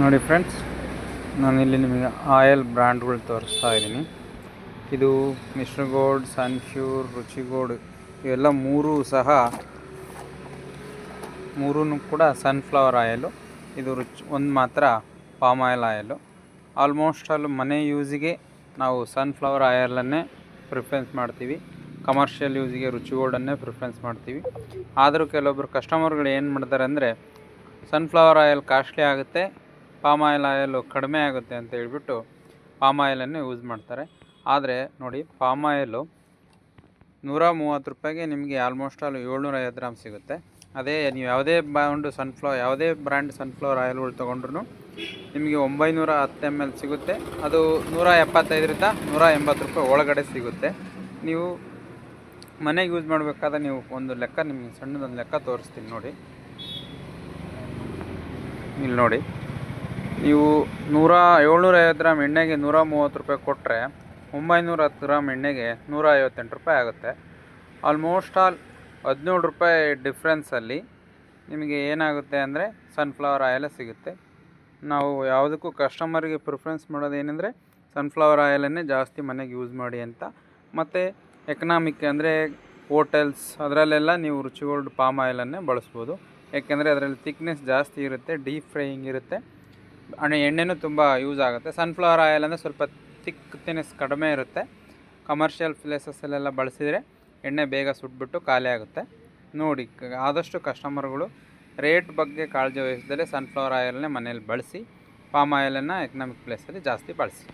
ನೋಡಿ ಫ್ರೆಂಡ್ಸ್, ನಾನಿಲ್ಲಿ ನಿಮಗೆ ಆಯಿಲ್ ಬ್ರ್ಯಾಂಡ್ಗಳು ತೋರಿಸ್ತಾ ಇದ್ದೀನಿ. ಇದು ಮಿಸ್ಟರ್ ಗೋಲ್ಡ್, ಸನ್ಪ್ಯೂರ್, ರುಚಿಗೋಲ್ಡ್ ಇವೆಲ್ಲ ಮೂರೂ ಕೂಡ ಸನ್ಫ್ಲವರ್ ಆಯಿಲು. ಇದು ಒಂದು ಮಾತ್ರ ಪಾಮ್ ಆಯಿಲು. ಆಲ್ಮೋಸ್ಟ್ ಅಲ್ಲಿ ಮನೆ ಯೂಸಿಗೆ ನಾವು ಸನ್ಫ್ಲವರ್ ಆಯಿಲನ್ನೇ ಪ್ರಿಫರೆನ್ಸ್ ಮಾಡ್ತೀವಿ. ಕಮರ್ಷಿಯಲ್ ಯೂಸಿಗೆ ರುಚಿಗೋಲ್ಡನ್ನೇ ಪ್ರಿಫರೆನ್ಸ್ ಮಾಡ್ತೀವಿ. ಆದರೂ ಕೆಲವೊಬ್ಬರು ಕಸ್ಟಮರ್ಗಳು ಏನು ಮಾಡ್ತಾರೆ ಅಂದರೆ, ಸನ್ಫ್ಲವರ್ ಆಯಿಲ್ ಕಾಸ್ಟ್ಲಿ ಆಗುತ್ತೆ, ಪಾಮ್ ಆಯಿಲು ಕಡಿಮೆ ಆಗುತ್ತೆ ಅಂತ ಹೇಳ್ಬಿಟ್ಟು ಪಾಮ್ ಆಯಿಲನ್ನು ಯೂಸ್ ಮಾಡ್ತಾರೆ. ಆದರೆ ನೋಡಿ, ಪಾಮ್ ಆಯಿಲು 130 ರೂಪಾಯಿಗೆ ನಿಮಗೆ ಆಲ್ಮೋಸ್ಟ್ ಅಲ್ಲಿ 750 ಗ್ರಾಮ್ ಸಿಗುತ್ತೆ. ಅದೇ ನೀವು ಯಾವುದೇ ಬ್ರ್ಯಾಂಡ್ ಸನ್ಫ್ಲವರ್ ಆಯಿಲ್ಗಳು ತೊಗೊಂಡ್ರು ನಿಮಗೆ 910 ml ಸಿಗುತ್ತೆ. ಅದು 175ರಿಂದ 180 ರೂಪಾಯಿ ಒಳಗಡೆ ಸಿಗುತ್ತೆ. ನೀವು ಮನೆಗೆ ಯೂಸ್ ಮಾಡಬೇಕಾದ್ರೆ ನೀವು ಒಂದು ಲೆಕ್ಕ, ನಿಮಗೆ ಸಣ್ಣದೊಂದು ಲೆಕ್ಕ ತೋರಿಸ್ತೀನಿ ನೋಡಿ. ಇಲ್ಲಿ ನೋಡಿ, ನೀವು 750 ಗ್ರಾಮ್ ಎಣ್ಣೆಗೆ 130 ರೂಪಾಯಿ ಕೊಟ್ಟರೆ 910 ಗ್ರಾಮ್ ಎಣ್ಣೆಗೆ 158 ರೂಪಾಯಿ ಆಗುತ್ತೆ. ಆಲ್ಮೋಸ್ಟ್ ಆಲ್ 17 ರೂಪಾಯಿ ಡಿಫ್ರೆನ್ಸಲ್ಲಿ ನಿಮಗೆ ಏನಾಗುತ್ತೆ ಅಂದರೆ ಸನ್ಫ್ಲವರ್ ಆಯಿಲೇ ಸಿಗುತ್ತೆ. ನಾವು ಯಾವುದಕ್ಕೂ ಕಸ್ಟಮರಿಗೆ ಪ್ರಿಫರೆನ್ಸ್ ಮಾಡೋದೇನೆಂದರೆ ಸನ್ಫ್ಲವರ್ ಆಯಿಲನ್ನೇ ಜಾಸ್ತಿ ಮನೆಗೆ ಯೂಸ್ ಮಾಡಿ ಅಂತ. ಮತ್ತು ಎಕನಾಮಿಕ್ ಅಂದರೆ ಹೋಟೆಲ್ಸ್ ಅದರಲ್ಲೆಲ್ಲ ನೀವು ರುಚಿಗೋಲ್ಡ್ ಪಾಮ್ ಆಯಿಲನ್ನೇ ಬಳಸ್ಬೋದು. ಯಾಕೆಂದರೆ ಅದರಲ್ಲಿ ಥಿಕ್ನೆಸ್ ಜಾಸ್ತಿ ಇರುತ್ತೆ, ಡೀಪ್ ಫ್ರೈಯಿಂಗ್ ಇರುತ್ತೆ, ಎಣ್ಣೆನೂ ತುಂಬ ಯೂಸ್ ಆಗುತ್ತೆ. ಸನ್ಫ್ಲವರ್ ಆಯಿಲ್ ಅಂದರೆ ಸ್ವಲ್ಪ ಥಿಕ್ನೆಸ್ ಕಡಿಮೆ ಇರುತ್ತೆ. ಕಮರ್ಷಿಯಲ್ ಪ್ಲೇಸಸ್ಸಲ್ಲೆಲ್ಲ ಬಳಸಿದರೆ ಎಣ್ಣೆ ಬೇಗ ಸುಟ್ಬಿಟ್ಟು ಖಾಲಿ ಆಗುತ್ತೆ. ನೋಡಿ, ಆದಷ್ಟು ಕಸ್ಟಮರ್ಗಳು ರೇಟ್ ಬಗ್ಗೆ ಕಾಳಜಿ ವಹಿಸಿದರೆ ಸನ್ಫ್ಲವರ್ ಆಯಿಲನ್ನೇ ಮನೇಲಿ ಬಳಸಿ, ಪಾಮ್ ಆಯಿಲನ್ನು ಎಕನಾಮಿಕ್ ಪ್ಲೇಸಲ್ಲಿ ಜಾಸ್ತಿ ಬಳಸಿ.